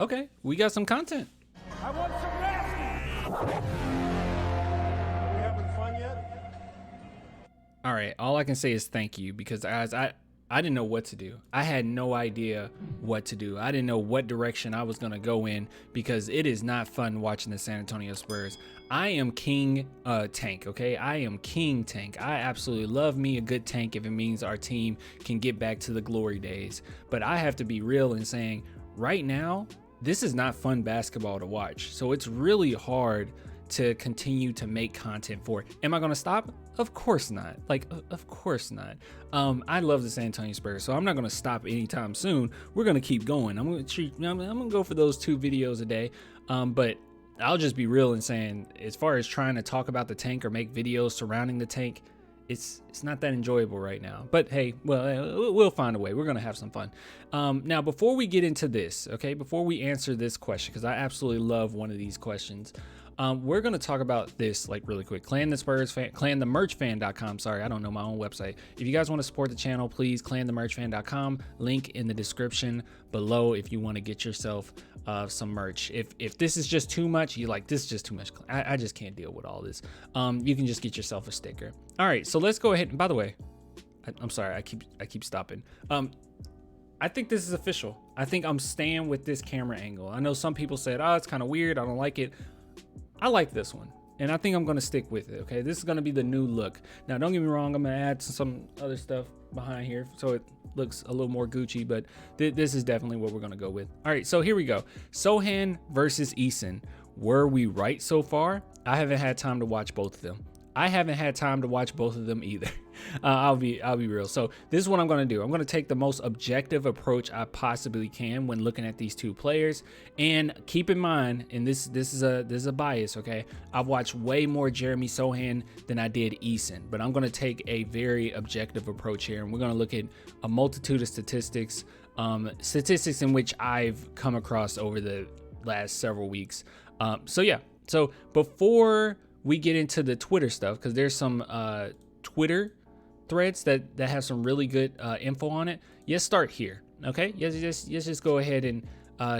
Okay, we got some content. I want some nasty. Are we having fun yet? All right, all I can say is thank you, because guys, I didn't know what to do. I had no idea what to do. I didn't know what direction I was going to go in, because it is not fun watching the San Antonio Spurs. I am King Tank, okay? I am King Tank. I absolutely love me a good tank if it means our team can get back to the glory days. But I have to be real in saying right now, this is not fun basketball to watch. So it's really hard to continue to make content for it. Am I going to stop? Of course not. Like, of course not. I love the San Antonio Spurs, so I'm not going to stop anytime soon. We're going to keep going. I'm going to go for those 2 videos a day. But I'll just be real in saying, as far as trying to talk about the tank or make videos surrounding the tank, it's not that enjoyable right now. But hey, well, we'll find a way. We're going to have some fun. Now, before we get into this, okay, before we answer this question, because I absolutely love one of these questions, we're going to talk about this like really quick. ClanTheMerchFan.com. Sorry, I don't know my own website. If you guys want to support the channel, please ClanTheMerchFan.com. Link in the description below if you want to get yourself some merch. If this is just too much, you like, this is just too much. I just can't deal with all this. You can just get yourself a sticker. All right, so let's go ahead. And by the way, I'm sorry, I keep stopping. I think this is official. I think I'm staying with this camera angle. I know some people said, oh, it's kind of weird, I don't like it. I like this one, and I think I'm gonna stick with it. Okay, this is gonna be the new look. Now, don't get me wrong, I'm gonna add some other stuff behind here so it looks a little more Gucci, but this is definitely what we're gonna go with. All right, so here we go. Sohan versus Eason. Were we right so far? I haven't had time to watch both of them. I haven't had time to watch both of them either. I'll be real. So this is what I'm going to do. I'm going to take the most objective approach I possibly can when looking at these 2 players. And keep in mind, and this is a bias, okay? I've watched way more Jeremy Sohan than I did Eason, but I'm going to take a very objective approach here, and we're going to look at a multitude of statistics in which I've come across over the last several weeks. So yeah. So before we get into the Twitter stuff, because there's some Twitter threads that have some really good info on it. Let's start here, okay? Let's just go ahead and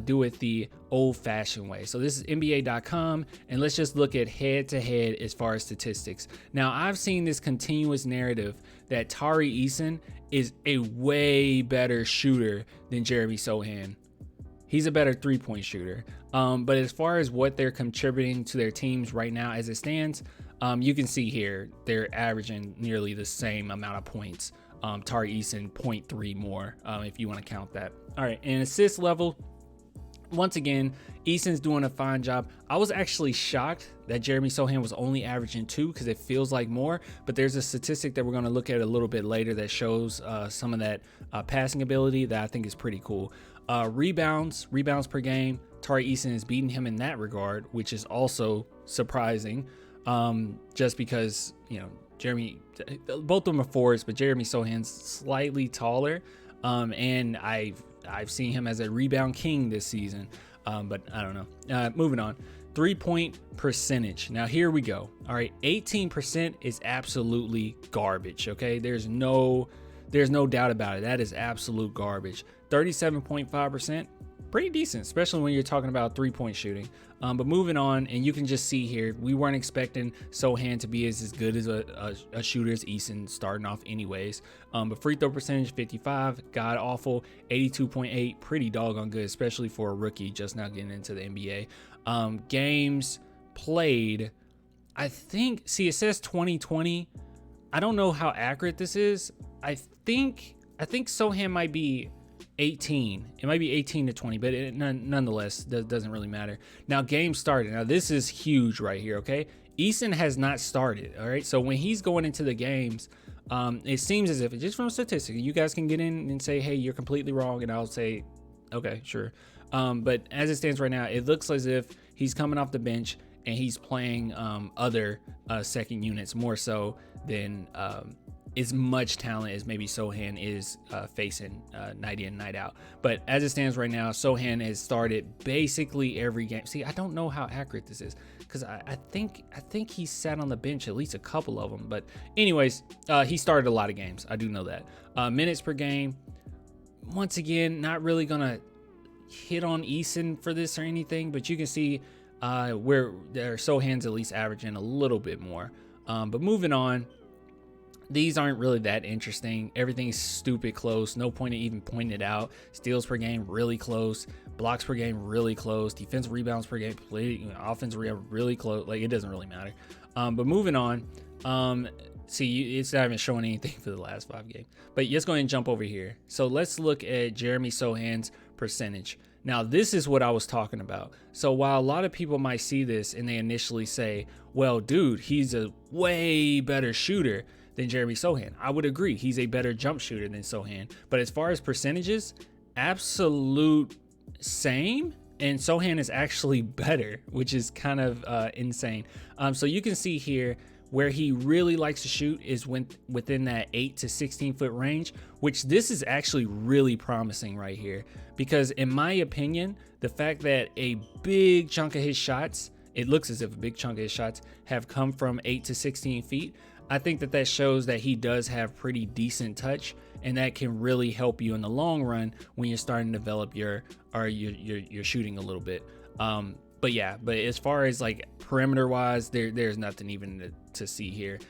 do it the old-fashioned way. So this is NBA.com, and let's just look at head-to-head as far as statistics. Now, I've seen this continuous narrative that Tari Eason is a way better shooter than Jeremy Sohan. He's a better 3-point shooter. But as far as what they're contributing to their teams right now as it stands, you can see here, they're averaging nearly the same amount of points. Tari Eason 0.3 more, if you want to count that. All right, and assist level, once again, Eason's doing a fine job. I was actually shocked that Jeremy Sohan was only averaging 2, because it feels like more, but there's a statistic that we're going to look at a little bit later that shows some of that passing ability that I think is pretty cool. Rebounds per game, Tari Eason is beating him in that regard, which is also surprising, just because, you know, both of them are forwards, but Jeremy Sohan's slightly taller, and I've seen him as a rebound king this season, but I don't know. Moving on. 3-point percentage. Now here we go. All right, 18% is absolutely garbage. Okay, there's no doubt about it. That is absolute garbage. 37.5%, pretty decent, especially when you're talking about 3-point shooting. But moving on, and you can just see here, we weren't expecting Sohan to be as good as a shooter as Eason starting off anyways. But free throw percentage 55, god awful. 82.8, pretty doggone good, especially for a rookie just now getting into the NBA. Games played, I think, see, it says 2020. I don't know how accurate this is. I think Sohan might be 18. It might be 18 to 20, but nonetheless, doesn't really matter. Now, game started. Now, this is huge right here, okay? Eason has not started, all right? So when he's going into the games, it seems as if, just from statistics, you guys can get in and say, hey, you're completely wrong, and I'll say, okay, sure. But as it stands right now, it looks as if he's coming off the bench and he's playing other second units more so than as much talent as maybe Sohan is facing night in, night out. But as it stands right now, Sohan has started basically every game. See, I don't know how accurate this is, because I think he sat on the bench at least a couple of them. But anyways, he started a lot of games. I do know that. Minutes per game, once again, not really gonna hit on Eason for this or anything, but you can see where their Sohan's at least averaging a little bit more. But moving on, these aren't really that interesting. Everything's stupid close. No point in even pointing it out. Steals per game, really close. Blocks per game, really close. Defensive rebounds per game, offensive rebound, really close. Like, it doesn't really matter. But moving on, see, it's not even showing anything for the last 5 games. But let's go ahead and jump over here. So let's look at Jeremy Sohan's percentage. Now, this is what I was talking about. So while a lot of people might see this and they initially say, well, dude, he's a way better shooter than Jeremy Sohan. I would agree. He's a better jump shooter than Sohan. But as far as percentages, absolute same. And Sohan is actually better, which is kind of insane. So you can see here where he really likes to shoot is within that 8 to 16 foot range, which this is actually really promising right here. Because in my opinion, the fact that a big chunk of his shots, it looks as if a big chunk of his shots have come from 8 to 16 feet. I think that shows that he does have pretty decent touch, and that can really help you in the long run when you're starting to develop your shooting a little bit. But yeah, but as far as like perimeter wise, there's nothing even to see here.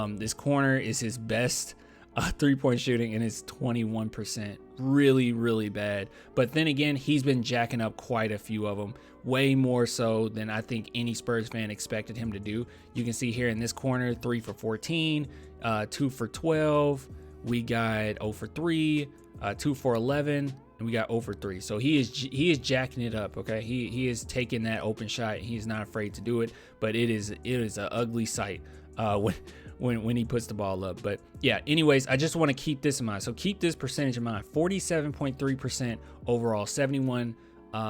This corner is his best 3-point shooting, and it's 21%. Really, really bad. But then again, he's been jacking up quite a few of them, way more so than I think any Spurs fan expected him to do. You can see here in this corner, 3 for 14, 2 for 12. We got 0 for 3, 2 for 11, and we got 0 for 3. So he is jacking it up. Okay, he is taking that open shot. He's not afraid to do it, but it is an ugly sight when he puts the ball up. But yeah, anyways, I just want to keep this in mind. So keep this percentage in mind: 47.3% overall, 71 at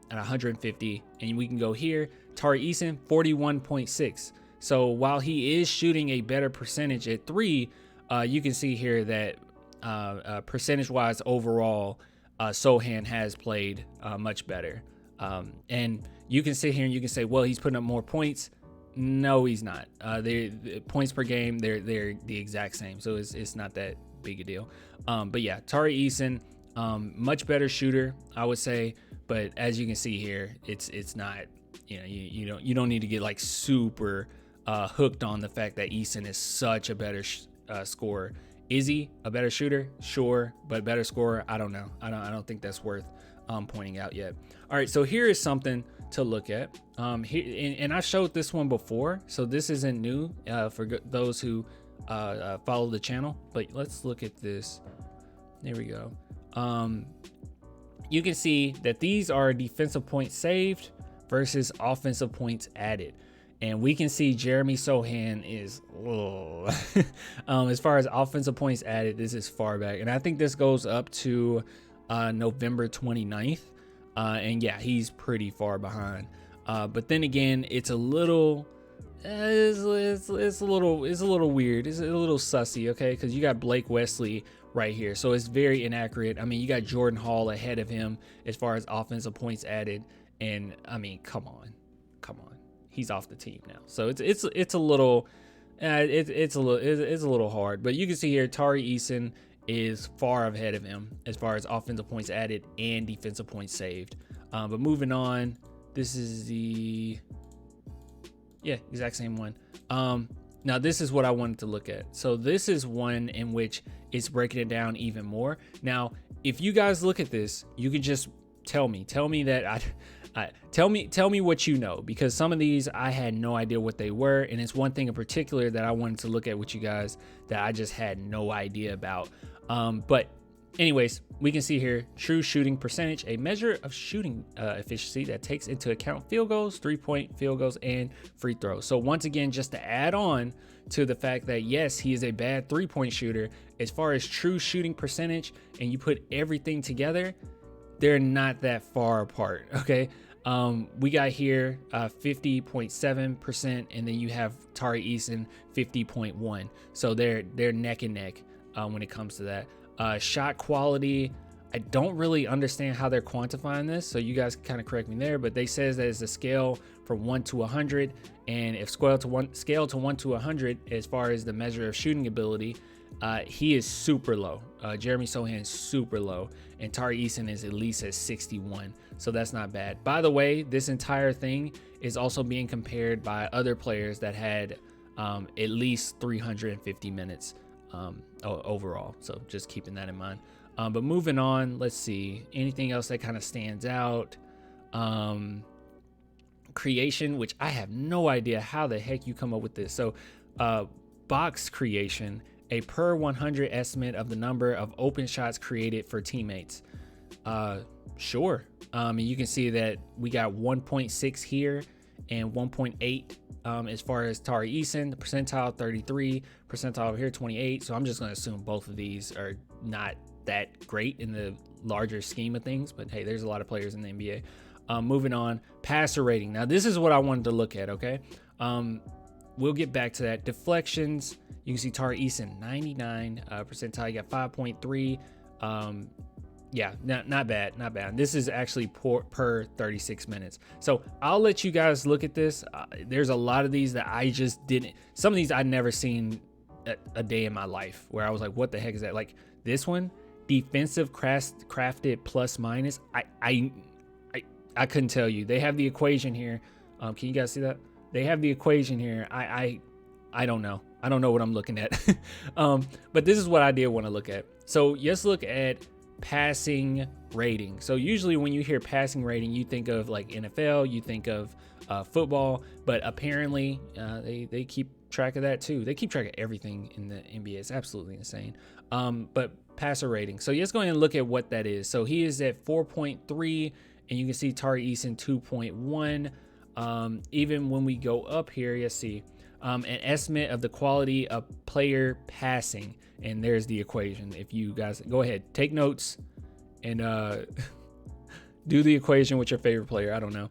150. And we can go here. Tari Eason, 41.6. So while he is shooting a better percentage at 3, you can see here that percentage-wise overall, Sohan has played much better. And you can sit here and you can say, well, he's putting up more points. No, he's not. The points per game, they're the exact same, so it's not that big a deal. But yeah, Tari Eason, much better shooter, I would say. But as you can see here, it's not. You don't need to get like super hooked on the fact that Eason is such a better scorer. Is he a better shooter? Sure, but better scorer? I don't know. I don't think that's worth pointing out yet. All right, so here is something to look at. And I showed this one before, so this isn't new for those who follow the channel. But let's look at this. There we go. You can see that these are defensive points saved versus offensive points added. And we can see Jeremy Sohan is, as far as offensive points added, this is far back. And I think this goes up to November 29th. And yeah, he's pretty far behind. But then again, it's a little, it's a little weird. It's a little sussy, okay? Because you got Blake Wesley right here, so it's very inaccurate. I mean, you got Jordan Hall ahead of him as far as offensive points added, and I mean, come on, he's off the team now. So it's a little, it's a little hard. But you can see here, Tari Eason is far ahead of him as far as offensive points added and defensive points saved. But moving on, this is the exact same one. Now this is what I wanted to look at. So this is one in which it's breaking it down even more. Now, if you guys look at this, you can just tell me that tell me what you know, because some of these I had no idea what they were, and it's one thing in particular that I wanted to look at with you guys that I just had no idea about. But anyways, we can see here true shooting percentage, a measure of shooting efficiency that takes into account field goals, 3-point field goals, and free throws. So once again, just to add on to the fact that yes, he is a bad 3-point shooter, as far as true shooting percentage, and you put everything together, they're not that far apart. Okay. We got here 50.7%, and then you have Tari Eason 50.1. So they're neck and neck when it comes to that. Shot quality, I don't really understand how they're quantifying this, so you guys kind of correct me there, but they says that it's a scale from 1 to 100, and if scale to 1 to 100 as far as the measure of shooting ability, he is super low. Jeremy Sohan is super low, and Tari Eason is at least at 61. So that's not bad. By the way, this entire thing is also being compared by other players that had at least 350 minutes overall. So just keeping that in mind. But moving on, let's see. Anything else that kind of stands out? Creation, which I have no idea how the heck you come up with this. So box creation, a per 100 estimate of the number of open shots created for teammates. Sure. And you can see that we got 1.6 here and 1.8 as far as Tari Eason, the percentile 33, percentile over here 28. So I'm just going to assume both of these are not that great in the larger scheme of things, but hey, there's a lot of players in the NBA. Moving on, passer rating. Now this is what I wanted to look at. Okay. We'll get back to that. Deflections, you can see Tari Eason 99 percentile. You got 5.3. Yeah, not bad. This is actually per 36 minutes. So I'll let you guys look at this. There's a lot of these that I just didn't. Some of these I'd never seen a day in my life where I was like, what the heck is that? Like this one, defensive crafted plus minus. I couldn't tell you. They have the equation here. Can you guys see that? They have the equation here. I don't know. I don't know what I'm looking at. But this is what I did want to look at. So let's look at passing rating. So usually when you hear passing rating, you think of like NFL, you think of football, but apparently they keep track of that too. They keep track of everything in the NBA. It's absolutely insane. But passer rating. So let's go ahead and look at what that is. So he is at 4.3, and you can see Tari Eason 2.1. Even when we go up here, you see an estimate of the quality of player passing, and there's the equation. If you guys go ahead, take notes and do the equation with your favorite player. I don't know,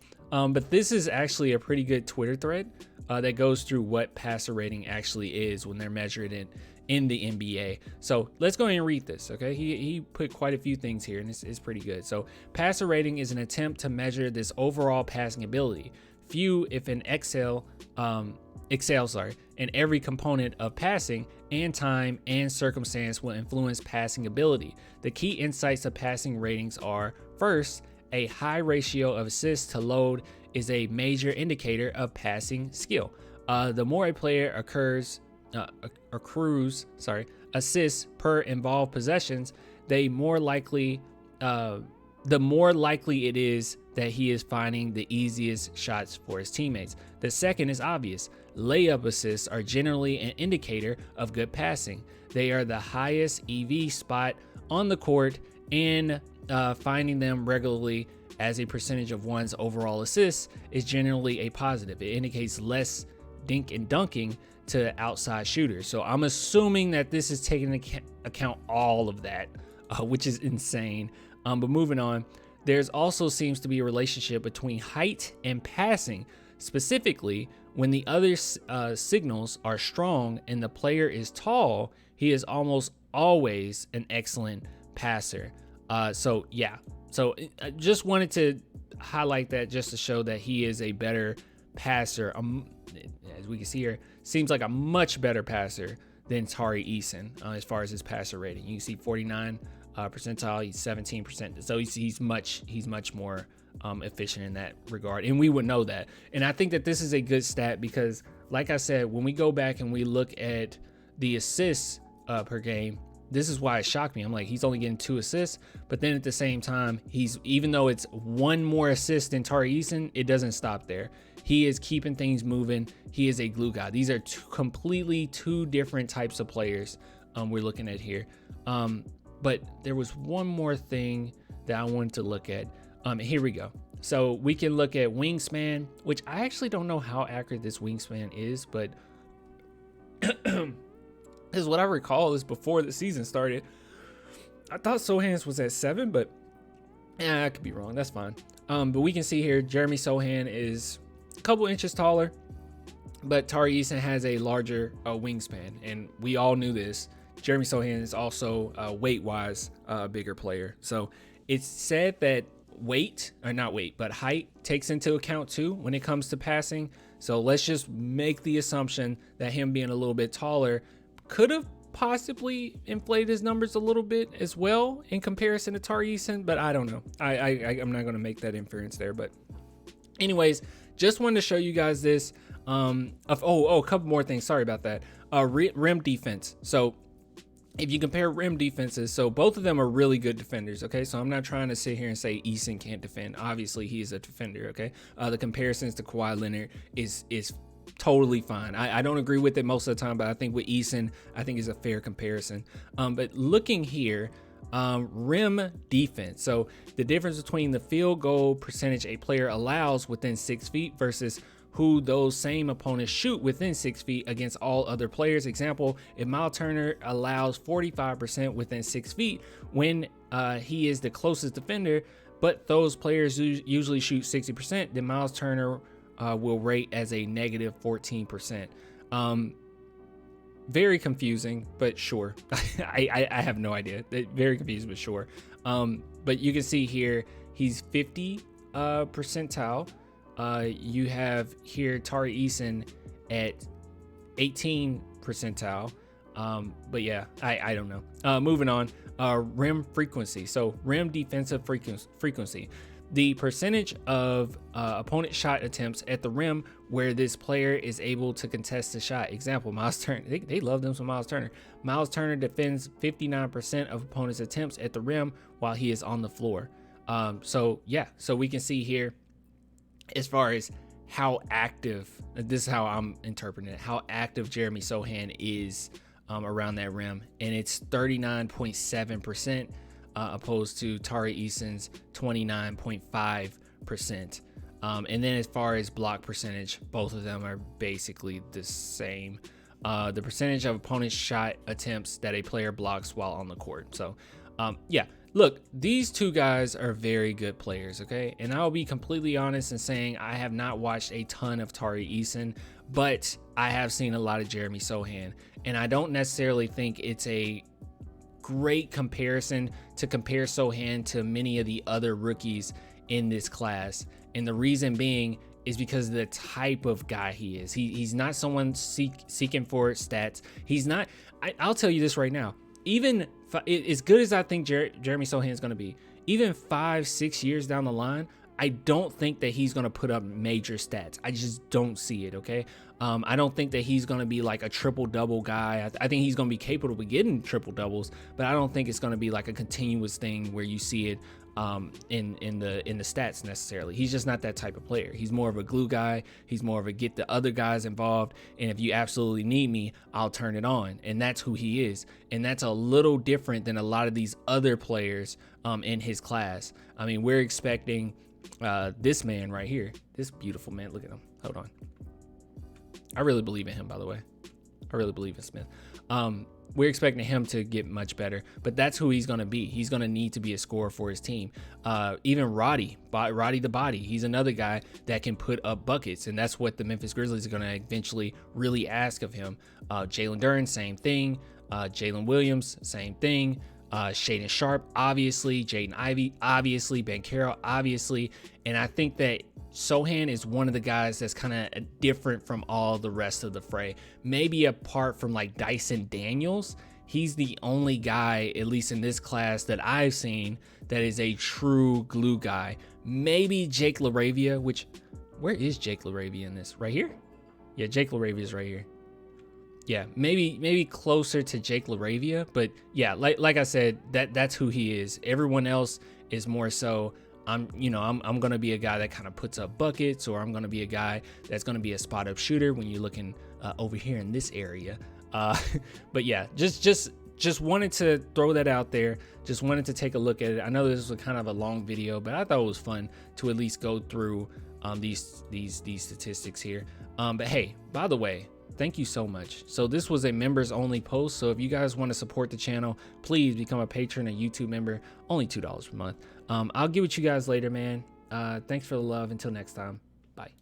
but this is actually a pretty good Twitter thread that goes through what passer rating actually is when they're measured in the NBA. So let's go ahead and read this. Okay, he put quite a few things here, and this is pretty good. So passer rating is an attempt to measure this overall passing ability. Few, if an excel, and every component of passing and time and circumstance will influence passing ability. The key insights of passing ratings are: first, a high ratio of assists to load is a major indicator of passing skill. The more a player accrues assists per involved possessions, the more likely it is that he is finding the easiest shots for his teammates. The second is obvious. Layup assists are generally an indicator of good passing. They are the highest EV spot on the court, and finding them regularly as a percentage of one's overall assists is generally a positive. It indicates less dink and dunking to outside shooters. So I'm assuming that this is taking into account all of that, which is insane. But moving on, there's also seems to be a relationship between height and passing. Specifically, when the other signals are strong and the player is tall, he is almost always an excellent passer. So yeah, so I just wanted to highlight that just to show that he is a better passer. As we can see here, seems like a much better passer than Tari Eason as far as his passer rating. You can see 49 percentile, he's 17%. So he's much more efficient in that regard, and we would know that. And I think that this is a good stat because, like I said, when we go back and we look at the assists per game, this is why it shocked me. I'm like, he's only getting 2 assists, but then at the same time, even though it's 1 more assist than Tari Eason, it doesn't stop there. He is keeping things moving. He is a glue guy. These are completely two different types of players we're looking at here. But there was one more thing that I wanted to look at. Here we go. So we can look at wingspan, which I actually don't know how accurate this wingspan is, but this is what I recall is before the season started. I thought Sohan's was at 7, but I could be wrong. That's fine. But we can see here, Jeremy Sohan is a couple inches taller, but Tari Eason has a larger wingspan, and we all knew this. Jeremy Sohan is also weight-wise a bigger player. So it's said that height takes into account too when it comes to passing. So let's just make the assumption that him being a little bit taller could have possibly inflate his numbers a little bit as well in comparison to Tari Eason, but I don't know. I'm not going to make that inference there. But anyways, just wanted to show you guys this. A couple more things. Sorry about that. Rim defense. So if you compare rim defenses, so both of them are really good defenders. Okay, so I'm not trying to sit here and say Eason can't defend. Obviously, he is a defender. Okay, the comparisons to Kawhi Leonard is totally fine. I don't agree with it most of the time, but I think with Eason, I think is a fair comparison. But looking here, rim defense. So the difference between the field goal percentage a player allows within 6 feet versus who those same opponents shoot within 6 feet against all other players. Example, if Miles Turner allows 45% within 6 feet when he is the closest defender, but those players usually shoot 60%, then Miles Turner will rate as a negative 14%. Very confusing, but sure. I have no idea. Very confusing, but sure. But you can see here, he's 50 percentile. You have here Tari Eason at 18 percentile. But yeah, I don't know. Moving on, rim frequency. So rim defensive frequency. The percentage of opponent shot attempts at the rim where this player is able to contest the shot. Example, Miles Turner. They love them some Miles Turner. Miles Turner defends 59% of opponents' attempts at the rim while he is on the floor. So yeah, so we can see here as far as how active, this is how I'm interpreting it, how active Jeremy Sohan is around that rim. And it's 39.7%. Opposed to Tari Eason's 29.5%. And then as far as block percentage, both of them are basically the same. The percentage of opponent's shot attempts that a player blocks while on the court. So yeah, look, these two guys are very good players, okay? And I'll be completely honest in saying I have not watched a ton of Tari Eason, but I have seen a lot of Jeremy Sohan. And I don't necessarily think it's a great comparison to compare Sohan to many of the other rookies in this class. And the reason being is because of the type of guy he is. He's not someone seeking for stats. He's not, I'll tell you this right now, even as good as I think Jeremy Sohan is going to be, even 5-6 years down the line, I don't think that he's going to put up major stats. I just don't see it, okay? I don't think that he's going to be like a triple-double guy. I think he's going to be capable of getting triple-doubles, but I don't think it's going to be like a continuous thing where you see it in the stats necessarily. He's just not that type of player. He's more of a glue guy. He's more of a get the other guys involved, and if you absolutely need me, I'll turn it on. And that's who he is. And that's a little different than a lot of these other players in his class. I mean, we're expecting this man right here, this beautiful man. Look at him. Hold on. I really believe in him, by the way. I really believe in Smith. We're expecting him to get much better, but that's who he's going to be. He's going to need to be a scorer for his team. Even Roddy the Body, he's another guy that can put up buckets, and that's what the Memphis Grizzlies are going to eventually really ask of him. Jalen Duren, same thing. Jalen Williams, same thing. Shaden Sharp, obviously. Jaden Ivey, obviously. Ben Carroll, obviously. And I think that Sohan is one of the guys that's kind of different from all the rest of the fray. Maybe apart from like Dyson Daniels, he's the only guy, at least in this class that I've seen, that is a true glue guy. Maybe Jake LaRavia, which, where is Jake LaRavia in this? Right here? Yeah, Jake LaRavia is right here. Yeah, maybe closer to Jake LaRavia, but yeah, like I said, that's who he is. Everyone else is more so, I'm gonna be a guy that kind of puts up buckets, or I'm gonna be a guy that's gonna be a spot up shooter when you're looking over here in this area. But yeah, just wanted to throw that out there. Just wanted to take a look at it. I know this was kind of a long video, but I thought it was fun to at least go through these statistics here. But hey, by the way, thank you so much. So this was a members only post. So if you guys want to support the channel, please become a patron, a YouTube member, only $2 per month. I'll get with you guys later, man. Thanks for the love. Until next time. Bye.